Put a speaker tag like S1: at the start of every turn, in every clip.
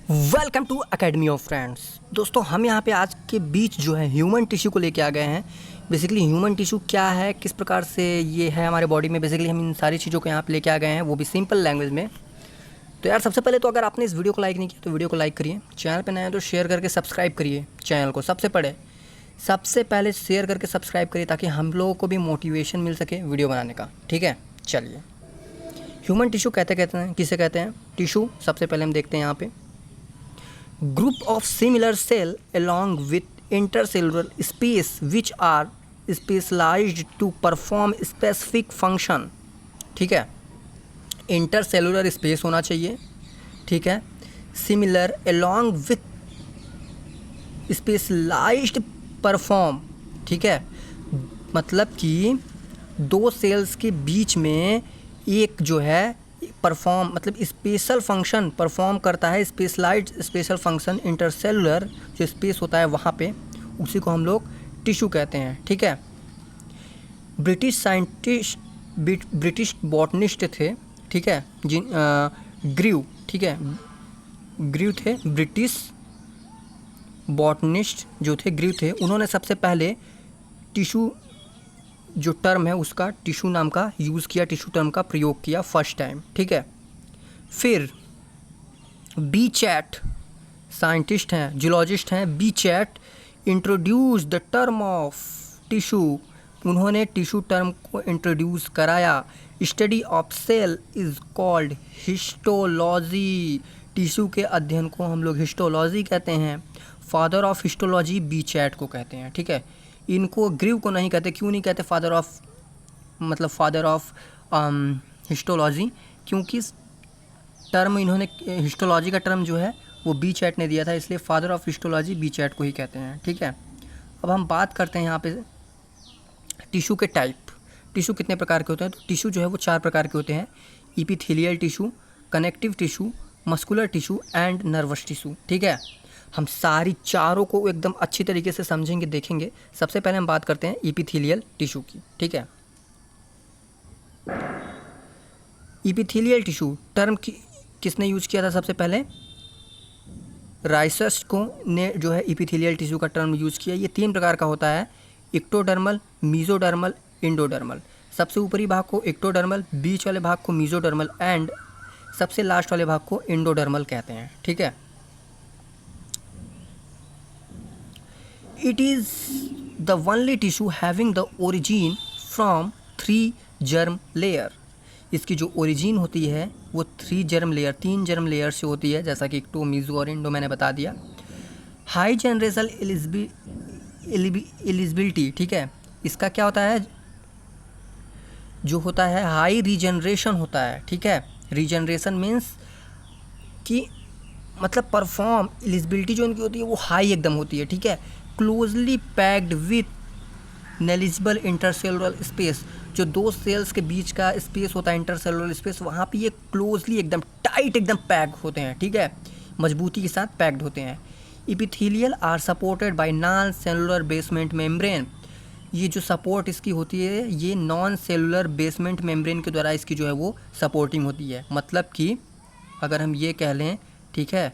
S1: Welcome to academy of friends. दोस्तों हम यहाँ पे आज के बीच जो है ह्यूमन टिश्यू को लेके आ गए हैं। बेसिकली ह्यूमन टिश्यू क्या है, किस प्रकार से ये है हमारे बॉडी में, बेसिकली हम इन सारी चीज़ों को यहाँ पे लेके आ गए हैं, वो भी सिंपल लैंग्वेज में। तो यार सबसे पहले तो अगर आपने इस वीडियो को लाइक नहीं किया तो वीडियो को लाइक करिए, चैनल पर नए हैं तो शेयर करके सब्सक्राइब करिए चैनल को। सबसे पहले शेयर करके सब्सक्राइब करिए ताकि हम लोगों को भी मोटिवेशन मिल सके वीडियो बनाने का। ठीक है, चलिए ह्यूमन टिश्यू कहते हैं, किसे कहते हैं टिश्यू। सबसे पहले हम देखते हैं यहाँ पे group of similar cell along with intercellular space which are specialized to perform specific function। ठीक है, इंटरसेलुलर स्पेस होना चाहिए। ठीक है, similar along with specialised perform. ठीक है, मतलब कि दो सेल्स के बीच में एक जो है परफॉर्म मतलब स्पेशल फंक्शन परफॉर्म करता है, स्पेशलाइज्ड स्पेशल फंक्शन इंटरसेलुलर जो स्पेस होता है वहाँ पे, उसी को हम लोग टिश्यू कहते हैं। ठीक है, ब्रिटिश बॉटनिस्ट थे। ठीक है, ग्रीव। ठीक है, ग्रीव थे, ब्रिटिश बॉटनिस्ट जो थे ग्रीव थे। उन्होंने सबसे पहले टिश्यू जो टर्म है उसका टिश्यू नाम का यूज़ किया, टिश्यू टर्म का प्रयोग किया फर्स्ट टाइम। ठीक है, फिर बी चैट साइंटिस्ट हैं, जूलॉजिस्ट हैं, Bichat introduce the term of tissue. उन्होंने टिश्यू टर्म को इंट्रोड्यूस कराया। Study of cell is called histology. Tissue के अध्ययन को हम लोग हिस्टोलॉजी कहते हैं। Father of histology Bichat को कहते हैं। ठीक है, इनको ग्रीव को नहीं कहते। क्यों नहीं कहते फादर ऑफ हिस्टोलॉजी? क्योंकि टर्म इन्होंने हिस्टोलॉजी का टर्म जो है वो बी चैट ने दिया था, इसलिए father of histology Bichat को ही कहते हैं। ठीक है, अब हम बात करते हैं यहाँ पे टिश्यू के टाइप। टिश्यू कितने प्रकार के होते हैं? तो टिश्यू जो है वो 4 प्रकार के होते हैं: epithelial tissue, connective tissue, muscular tissue and nervous tissue. ठीक है, हम सारी चारों को एकदम अच्छी तरीके से समझेंगे, देखेंगे। सबसे पहले हम बात करते हैं इपिथेलियल टिश्यू की। ठीक है, इपिथेलियल टिश्यू टर्म किसने यूज किया था? सबसे पहले राइसस को ने जो है इपिथेलियल टिश्यू का टर्म यूज किया। ये 3 प्रकार का होता है: इक्टोडर्मल, मीजोडर्मल, इंडोडर्मल। सबसे ऊपरी भाग को इक्टोडर्मल, बीच वाले भाग को मीजोडर्मल एंड सबसे लास्ट वाले भाग को इंडोडर्मल कहते हैं। ठीक है, it is the only tissue having the origin from 3 germ layer। इसकी जो ओरिजिन होती है वो 3 जर्म लेयर से होती है, जैसा कि इक्टो, मीजो और इंडो मैंने बता दिया। High generation eligibility. ठीक है, इसका क्या होता है? जो होता है हाई रीजनरेशन होता है। ठीक है, रीजनरेशन मीन्स कि मतलब परफॉर्म एलिजिबिलिटी जो इनकी होती है वो हाई एकदम होती है। ठीक है, closely packed with negligible intercellular space. जो दो सेल्स के बीच का स्पेस होता है इंटरसेलुलर स्पेस, वहाँ पे ये क्लोजली एकदम टाइट एकदम पैक होते हैं। ठीक है, मजबूती के साथ पैक्ड होते हैं। Epithelial are supported by non cellular basement membrane. ये जो सपोर्ट इसकी होती है ये नॉन सेलुलर बेसमेंट मेम्ब्रेन के द्वारा इसकी जो है वो सपोर्टिंग होती है। मतलब कि अगर हम ये कह लें, ठीक है,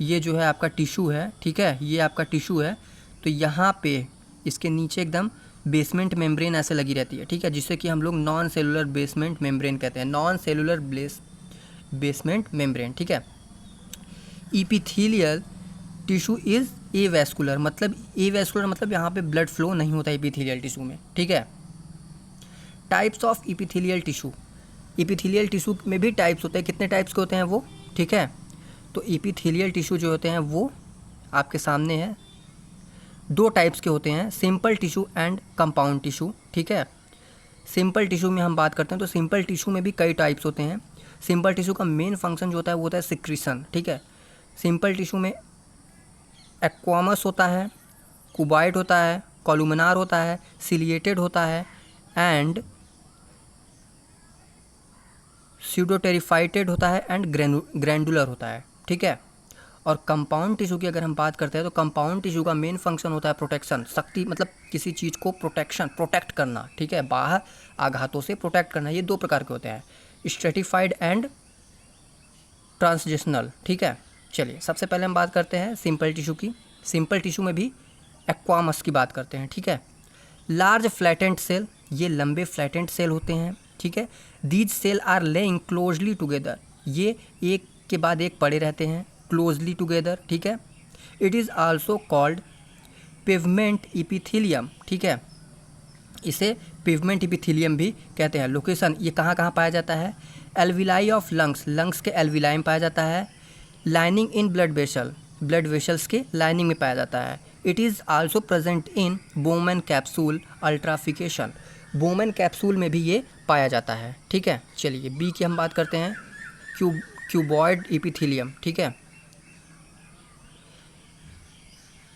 S1: ये जो है आपका टिश्यू है। ठीक है, ये आपका टिश्यू है, तो यहाँ पे इसके नीचे एकदम बेसमेंट मेम्ब्रेन ऐसे लगी रहती है। ठीक है, जिससे कि हम लोग नॉन सेलुलर बेसमेंट मेम्ब्रेन कहते हैं, नॉन सेलुलर बेसमेंट मेम्ब्रेन। ठीक है, इपिथेलियल टिश्यू इज़ एवैस्कुलर। मतलब एवैस्कुलर मतलब यहाँ पे ब्लड फ्लो नहीं होता इपिथेलियल टिश्यू में। ठीक है, types of epithelial tissue. Epithelial tissue में भी टाइप्स होते हैं। कितने टाइप्स के होते हैं वो? ठीक है, तो इपिथेलियल टिश्यू जो होते हैं वो आपके सामने है। 2 टाइप्स के होते हैं, simple tissue and compound tissue. ठीक है, सिंपल टिश्यू में हम बात करते हैं तो सिंपल टिश्यू में भी कई टाइप्स होते हैं। सिंपल टिश्यू का मेन फंक्शन जो होता है वो होता है सिक्रीशन। ठीक है, सिंपल टिश्यू में एक्वामस होता है, कुबाइड होता है, कॉलुमिनार होता है, सिलिएटेड होता है एंड स्यूडोटेरिफाइटेड होता है एंड ग्रैंडुलर होता है। ठीक है, और कंपाउंड टिश्यू की अगर हम बात करते हैं तो कंपाउंड टिश्यू का मेन फंक्शन होता है प्रोटेक्शन, शक्ति मतलब किसी चीज़ को प्रोटेक्ट करना। ठीक है, बाहर आघातों से प्रोटेक्ट करना। ये 2 प्रकार के होते हैं, स्ट्रेटिफाइड एंड ट्रांसजेशनल। ठीक है, चलिए सबसे पहले हम बात करते हैं सिंपल टिश्यू की। सिंपल टिश्यू में भी एक्वामस की बात करते हैं, ठीक है। लार्ज फ्लैटेंड सेल, ये लंबे फ्लैटेंड सेल होते हैं, ठीक है। These cell are laying closely together, ये एक के बाद एक पड़े रहते हैं क्लोजली टुगेदर, ठीक है। It is also called pavement epithelium, ठीक है। इसे पेवमेंट इपिथीलियम भी कहते हैं। लोकेशन ये कहाँ कहाँ पाया जाता है? एल्विलाई ऑफ लंग्स, लंग्स के एल्विलाई में पाया जाता है। Lining in blood vessel, blood vessels के लाइनिंग में पाया जाता है। It is also present in Bowman capsule ultrafiltration, Bowman capsule में भी ये पाया जाता है, ठीक है। चलिए बी की हम बात करते हैं, क्यूबॉइड एपिथेलियम, ठीक है।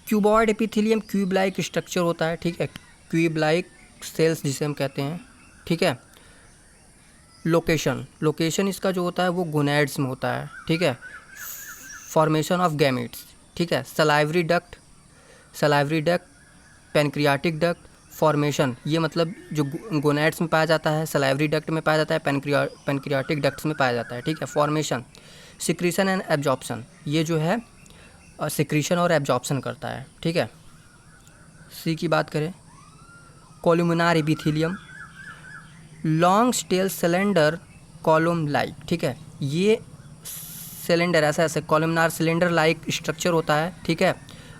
S1: Cuboid epithelium cube like structure होता है, ठीक है। क्यूब लाइक सेल्स जिसे हम कहते हैं, ठीक है। लोकेशन इसका जो होता है वो गोनैड्स में होता है, ठीक है। फॉर्मेशन ऑफ गैमेट्स, ठीक है। Salivary duct, pancreatic duct, formation ये मतलब जो गोनैड्स में पाया जाता है, सलाइवरी डक्ट में पाया जाता है, पैनक्रियाटिक डक्ट्स में पाया जाता है, ठीक है। फॉर्मेशन, सिक्रीशन एंड एब्जॉर्प्शन, ये जो है सिक्रीशन और एब्जॉर्प्शन करता है, ठीक है। सी की बात करें, कोलुमिनार एपिथेलियम, लॉन्ग स्टेल सिलेंडर कॉलम लाइक, ठीक है। ये सिलेंडर ऐसे कॉलमनार सिलेंडर लाइक स्ट्रक्चर होता है, ठीक है।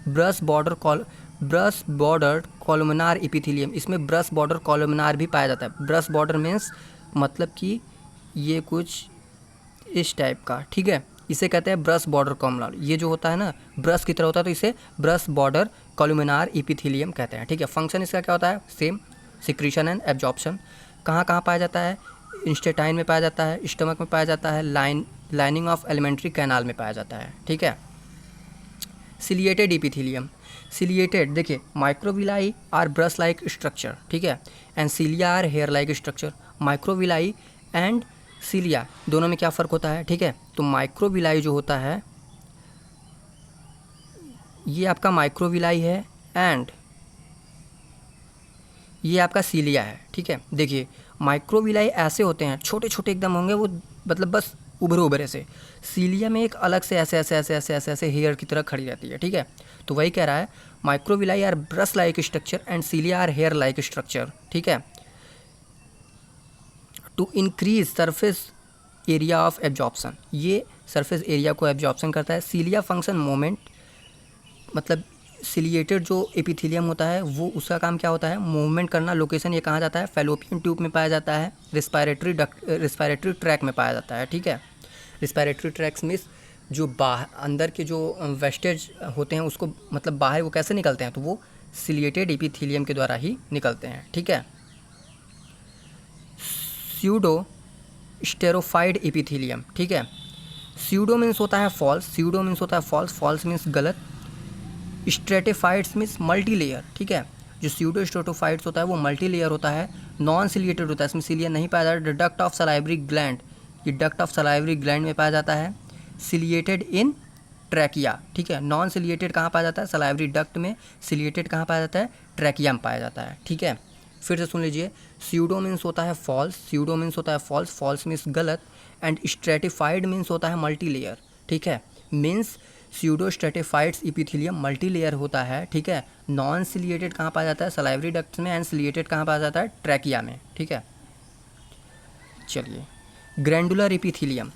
S1: ब्रश बॉर्डर कॉलमनार एपिथेलियम, इसमें ब्रश बॉर्डर कॉलमनार भी पाया जाता है। ब्रश बॉर्डर मीन्स मतलब कि ये कुछ इस टाइप का, ठीक है। इसे कहते हैं ब्रश बॉर्डर कॉलमनार, ये जो होता है ना ब्रश की तरह होता है, तो इसे ब्रश बॉर्डर कॉलमनार एपिथेलियम कहते हैं, ठीक है। फंक्शन इसका क्या होता है? Same, secretion and absorption. कहाँ कहाँ पाया जाता है? इंस्टेटाइन में पाया जाता है, स्टमक में पाया जाता है, लाइनिंग ऑफ एलिमेंट्री कैनाल में पाया जाता है, ठीक है। सिलिएटेड एपिथेलियम, सिलिएटेड देखिए, microvilli are brush like structure, ठीक है, and cilia are hair like structure. Microvilli and cilia दोनों में क्या फ़र्क होता है, ठीक है। तो माइक्रोविलाई जो होता है ये आपका माइक्रोविलाई है एंड ये आपका सीलिया है, ठीक है। देखिए माइक्रोविलाई ऐसे होते हैं, छोटे छोटे एकदम होंगे वो, मतलब बस उभरे से। सीलिया में एक अलग से ऐसे हेयर की तरह खड़ी रहती है, ठीक है। तो वही कह रहा है, microvilli are brush like structure and cilia are hair like structure, ठीक है। To increase surface area of absorption, ये सरफेस एरिया को एब्जॉर्प्शन करता है। सीलिया फंक्शन मोमेंट, मतलब सिलिएटेड जो एपिथेलियम होता है वो उसका काम क्या होता है? मूवमेंट करना। लोकेशन ये कहाँ जाता है? फैलोपियन ट्यूब में पाया जाता है, रिस्पायरेटरी ट्रैक में पाया जाता है, ठीक है। रिस्पायरेटरी ट्रैक्स मीन्स जो बाहर अंदर के जो वेस्टेज होते हैं उसको मतलब बाहर वो कैसे निकलते हैं? तो वो सिलिएटेड एपिथेलियम के द्वारा ही निकलते हैं, ठीक है। स्यूडो स्टेरोफाइड एपिथेलियम, ठीक है। स्यूडो मीन्स होता है फॉल्स, फॉल्स मीन्स गलत। स्ट्रेटिफाइड्स मीन्स मल्टी लेयर, ठीक है। जो स्यूडो स्ट्रेटिफाइड्स होता है वो मल्टी लेयर होता है, नॉन सिलिएटेड होता है, इसमें सिलिया नहीं पाया जाता। डक्ट ऑफ सलाइवरी ग्लैंड, ये डक्ट ऑफ सलाइवरी ग्लैंड में पाया जाता है। सिलिएटेड इन ट्रैकिया, ठीक है। नॉन सिलिएटेड कहाँ पाया जाता है? सलाइवरी डक्ट में। सिलिएटेड कहाँ पाया जाता है? ट्रैकिया में पाया जाता है, ठीक है। फिर से सुन लीजिए, स्यूडो मीन्स होता है फॉल्स, फॉल्स मीन्स गलत, एंड स्ट्रेटिफाइड मीन्स होता है मल्टी लेयर, ठीक है। Means pseudo stratifieds epithelium multi layer होता है, ठीक है। नॉन सिलिएटेड कहाँ पाया जाता है? सलाइवरी डक्ट्स में, एंड सिलिएटेड कहाँ पाया जाता है? ट्रैकिया में, ठीक है। चलिए, ग्रैंडुलर एपिथेलियम,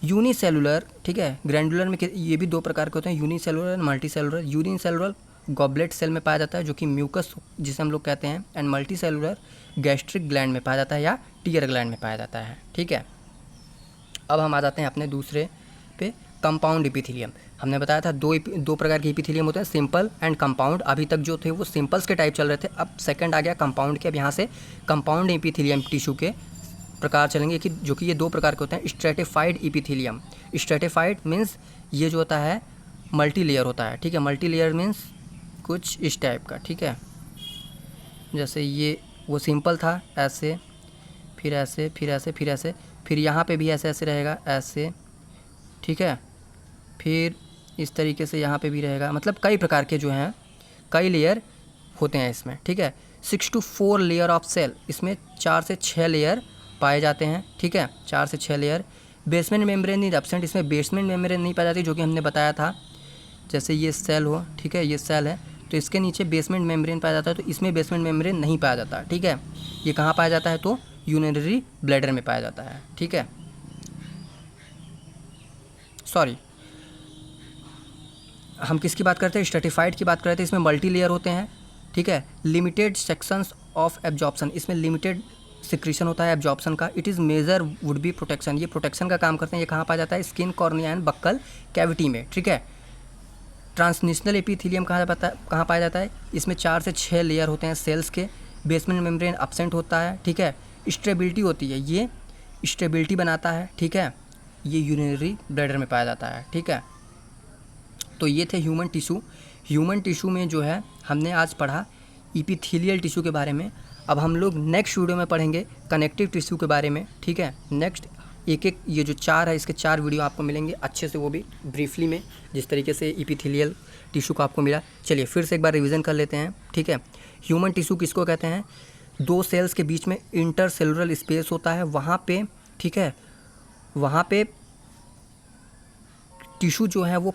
S1: यूनिसेलुलर, ठीक है। ग्रैंडुलर में ये भी दो प्रकार के होते हैं, unicellular and multi cellular. Unicellular goblet cell में पाया जाता है जो कि म्यूकस जिसे हम लोग कहते हैं, and multi cellular gastric gland में पाया जाता है या टीयर ग्लैंड में पाया जाता है, ठीक है। अब हम आ जाते हैं अपने दूसरे पे, कंपाउंड एपिथेलियम। हमने बताया था दो प्रकार के एपिथेलियम होते हैं, सिंपल एंड कंपाउंड। अभी तक जो थे वो सिंपल्स के टाइप चल रहे थे, अब सेकंड आ गया कंपाउंड के। अब यहाँ से कंपाउंड एपिथेलियम टिश्यू के प्रकार चलेंगे कि जो कि ये दो प्रकार के होते हैं। स्ट्रेटिफाइड एपिथेलियम, स्ट्रेटिफाइड मीन्स ये जो होता है मल्टी लेयर होता है, ठीक है। मल्टी लेयर मीन्स कुछ इस टाइप का, ठीक है। जैसे ये वो सिंपल था ऐसे, फिर ऐसे, फिर ऐसे, फिर ऐसे, फिर यहाँ पे भी ऐसे ऐसे रहेगा ऐसे, ठीक है। फिर इस तरीके से यहाँ पे भी रहेगा, मतलब कई प्रकार के जो हैं कई लेयर होते हैं इसमें, ठीक है। 6 to 4 लेयर ऑफ सेल, इसमें 4 से 6 लेयर पाए जाते हैं, ठीक है। 4 से 6 layer. Basement membrane is absent, इसमें बेसमेंट मेम्ब्रेन नहीं पाई जाती, जो कि हमने बताया था। जैसे ये सेल हो, ठीक है, ये सेल है तो इसके नीचे बेसमेंट मेम्ब्रेन पाया जाता है, तो इसमें बेसमेंट मेम्ब्रेन नहीं पाया जाता, ठीक है। ये कहाँ पाया जाता है, तो यूरिनरी ब्लैडर में पाया जाता है, ठीक है। सॉरी, हम किसकी बात करते हैं, स्ट्रेटिफाइड की बात करते हैं। इसमें मल्टी लेयर होते हैं, ठीक है। लिमिटेड सेक्शंस ऑफ एब्जॉर्प्शन, इसमें लिमिटेड सिक्रीशन होता है एब्जॉर्प्शन का। It is major would be protection, ये प्रोटेक्शन का काम करते हैं। ये कहाँ पाया जाता है, skin, cornea and buccal cavity में, ठीक है। ट्रांसनेशनल एपिथेलियम कहाँ पाया जाता है, इसमें 4 से 6 लेयर होते हैं सेल्स के। बेसमेंट मेम्ब्रेन एब्सेंट होता है, ठीक है। स्टेबिलिटी होती है, ये स्टेबिलिटी बनाता है, ठीक है। ये यूरिनरी ब्लैडर में पाया जाता है, ठीक है। तो ये थे ह्यूमन टिश्यू। ह्यूमन टिश्यू में जो है हमने आज पढ़ा इपिथेलियल टिश्यू के बारे में। अब हम लोग नेक्स्ट वीडियो में पढ़ेंगे कनेक्टिव टिश्यू के बारे में, ठीक है। नेक्स्ट एक एक ये जो 4 है, इसके 4 वीडियो आपको मिलेंगे अच्छे से, वो भी ब्रीफली में, जिस तरीके से इपिथेलियल टिश्यू का आपको मिला। चलिए फिर से एक बार रिवीजन कर लेते हैं, ठीक है। ह्यूमन टिश्यू किसको कहते हैं, 2 सेल्स के बीच में इंटरसेलुलर स्पेस होता है, वहाँ पे, ठीक है, वहाँ पे टिश्यू जो है वो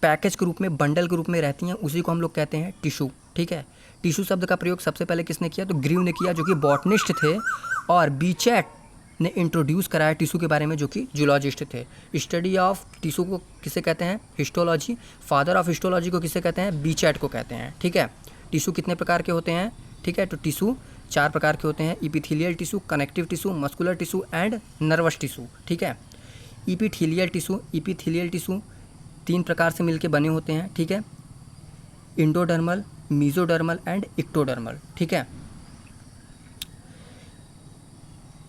S1: पैकेज के रूप में, बंडल के रूप में रहती हैं, उसी को हम लोग कहते हैं टिश्यू, ठीक है। टिश्यू शब्द का प्रयोग सबसे पहले किसने किया, तो ग्रीव ने किया, जो कि बॉटनिस्ट थे, और बीचेट ने इंट्रोड्यूस कराया टिश्यू के बारे में, जो कि जूलॉजिस्ट थे। स्टडी ऑफ टिश्यू को किसे कहते हैं, हिस्टोलॉजी। फादर ऑफ हिस्टोलॉजी को किसे कहते हैं, बीचेट को कहते हैं, ठीक है। टिश्यू कितने प्रकार के होते हैं, ठीक है, तो टिश्यू 4 प्रकार के होते हैं, epithelial tissue, connective tissue, muscular tissue and nervous tissue, ठीक है। इपिथेलियल टिश्यू 3 प्रकार से मिलके बने होते हैं, ठीक है। इंडोडर्मल, मीजोडर्मल एंड इक्टोडर्मल, ठीक है।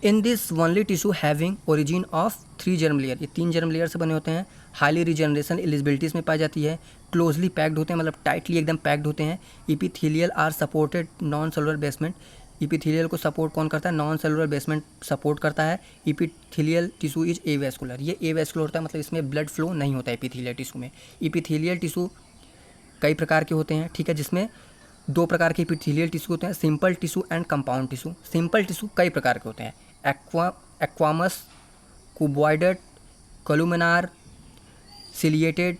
S1: In this only tissue having origin of 3 germ layer, ये 3 जर्म लेयर से बने होते हैं। हाईली रिजनरेशन एलिजिबिलिटीज में पाई जाती है। क्लोजली पैक्ड होते हैं, मतलब टाइटली एकदम पैक्ड होते हैं। Epithelial are supported non cellular basement, epithelial को सपोर्ट कौन करता है, नॉन सेलुलर बेसमेंट सपोर्ट करता है। इपिथेलियल टिश्यू इज एवेस्कुलर, ये एवेस्कुलर होता है, मतलब इसमें ब्लड फ्लो नहीं होता है इपिथेलियल टिश्यू में। इपिथेलियल टिश्यू कई प्रकार के होते हैं, ठीक है, जिसमें 2 प्रकार के इपिथेलियल टिश्यू होते हैं, simple tissue and compound tissue. Simple tissue कई प्रकार के होते हैं, एक्वामस, कुबॉइडेड, कोलुमिनार, सिलिएटेड,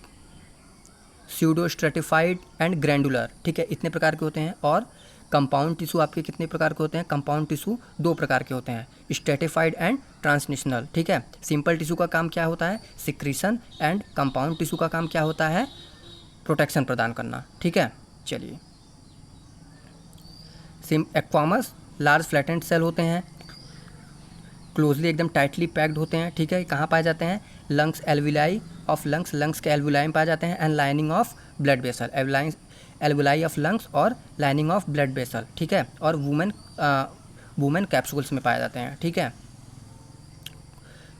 S1: स्यूडोस्ट्रेटिफाइड एंड ग्रैंडुलर, ठीक है, इतने प्रकार के होते हैं। और कंपाउंड टिश्यू आपके कितने प्रकार के होते हैं, कंपाउंड टिश्यू 2 प्रकार के होते हैं, स्ट्रेटिफाइड एंड ट्रांसनेशनल, ठीक है। सिंपल टिश्यू का काम क्या होता है, सिक्रीशन, एंड कंपाउंड टिश्यू का काम क्या होता है, प्रोटेक्शन प्रदान करना, ठीक है। चलिए, एक्वामस लार्ज फ्लैटेंड सेल होते हैं, क्लोजली एकदम टाइटली पैक्ड होते हैं, ठीक है। कहाँ पाए जाते हैं, lungs, alveoli of lungs, lungs के एल्विलाई में पाए जाते हैं, and lining of blood vessel, alveoli of lungs और लाइनिंग ऑफ ब्लड वेसल, ठीक है। और वुमेन कैप्सूल्स में पाए जाते हैं, ठीक है।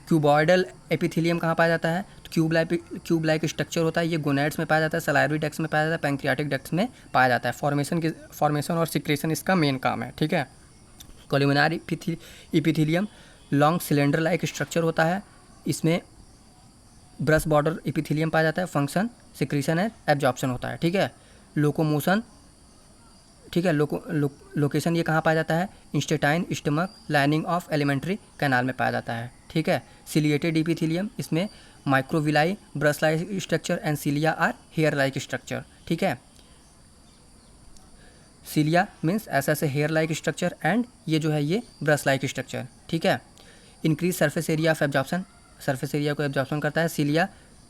S1: क्यूबॉइडल एपिथेलियम कहाँ पाया जाता है, क्यूब लाइक स्ट्रक्चर होता है, ये गोनेड्स में पाया जाता है, सलाइवरी डक्ट्स में पाया जाता है, पैंक्रियाटिक डक्ट्स में पाया जाता है। फॉर्मेशन और सिक्रेशन इसका मेन काम है, ठीक है। Columnar epithelium long cylinder like structure होता है, इसमें ब्रश बॉर्डर एपिथेलियम पाया जाता है। फंक्शन सिक्रीशन एंड एब्जॉर्प्शन होता है, ठीक है। लोकोमोशन, ठीक है, लोकेशन ये कहाँ पाया जाता है, intestine stomach lining of alimentary canal में पाया जाता है, ठीक है। सिलिएटेड एपिथेलियम, इसमें microvilli, brush like structure and cilia are hair like structure, ठीक है। सिलिया मीन्स ऐसे हेयर लाइक स्ट्रक्चर, एंड ये जो है ये ब्रश लाइक स्ट्रक्चर, ठीक है। Increase surface area of absorption, surface area को एब्जॉर्प्शन करता है। सिलिया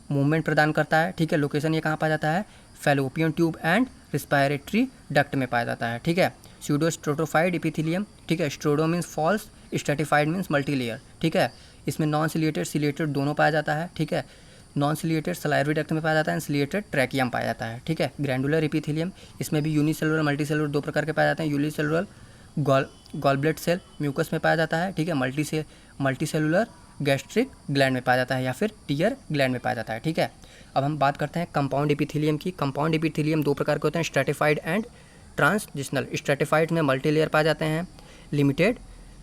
S1: मूवमेंट प्रदान करता है, ठीक है। लोकेशन ये कहाँ पाया जाता है, fallopian tube and respiratory duct में पाया जाता है, ठीक है। स्यूडोस्ट्रोटोफाइड एपिथेलियम, ठीक है। Pseudo means false, stratified means multi layer, ठीक है। इसमें नॉन सिलिएटेड सिलिएटेड दोनों पाया जाता है, ठीक है। नॉन सिलिएटेड सलाइवरी डक्ट में पाया जाता है, एंड सिलिएटेड ट्रैकियम पाया जाता है, ठीक है। ग्रैंडुलर एपिथेलियम, इसमें भी यूनिसेलुलर मल्टी सेलुलर 2 प्रकार के पाए जाते हैं। यूनिसेलुलर गॉलब्लेड सेल म्यूकस में पाया जाता है, ठीक है। मल्टी सेलुलर गैस्ट्रिक ग्लैंड में पाया जाता है, या फिर टीयर ग्लैंड में पाया जाता है, ठीक है। अब हम बात करते हैं कंपाउंड एपिथेलियम की। कंपाउंड एपिथेलियम 2 प्रकार के होते हैं, स्ट्रेटिफाइड एंड ट्रांसजिशनल। स्ट्रेटिफाइड में मल्टी लेयर पाए जाते हैं, लिमिटेड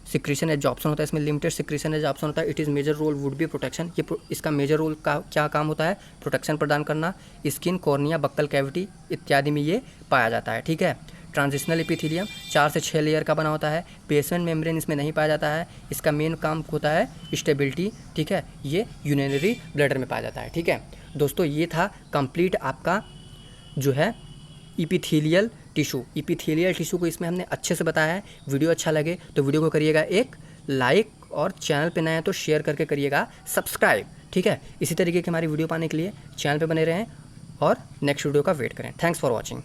S1: सिक्रीशन एब्जॉर्प्शन होता है, इसमें लिमिटेड सिक्रीशन एब्जॉर्प्शन होता है। It is major role would be protection, ये इसका मेजर रोल का क्या काम होता है, प्रोटेक्शन प्रदान करना। स्किन, कॉर्निया, बक्कल कैविटी इत्यादि में ये पाया जाता है, ठीक है। ट्रांजिशनल एपिथेलियम 4 से 6 लेयर का बना होता है। बेसमेंट मेम्ब्रेन इसमें नहीं पाया जाता है। इसका मेन काम होता है स्टेबिलिटी, ठीक है। ये यूरिनरी ब्लैडर में पाया जाता है, ठीक है। दोस्तों ये था कंप्लीट आपका जो है इपिथेलियल टिश्यू। इपिथेलियल टिश्यू को इसमें हमने अच्छे से बताया है। वीडियो अच्छा लगे तो वीडियो को करिएगा एक लाइक, और चैनल पे नए हैं तो शेयर करके करिएगा सब्सक्राइब, ठीक है। इसी तरीके की हमारी वीडियो पाने के लिए चैनल पे बने रहें और नेक्स्ट वीडियो का वेट करें। Thanks for watching.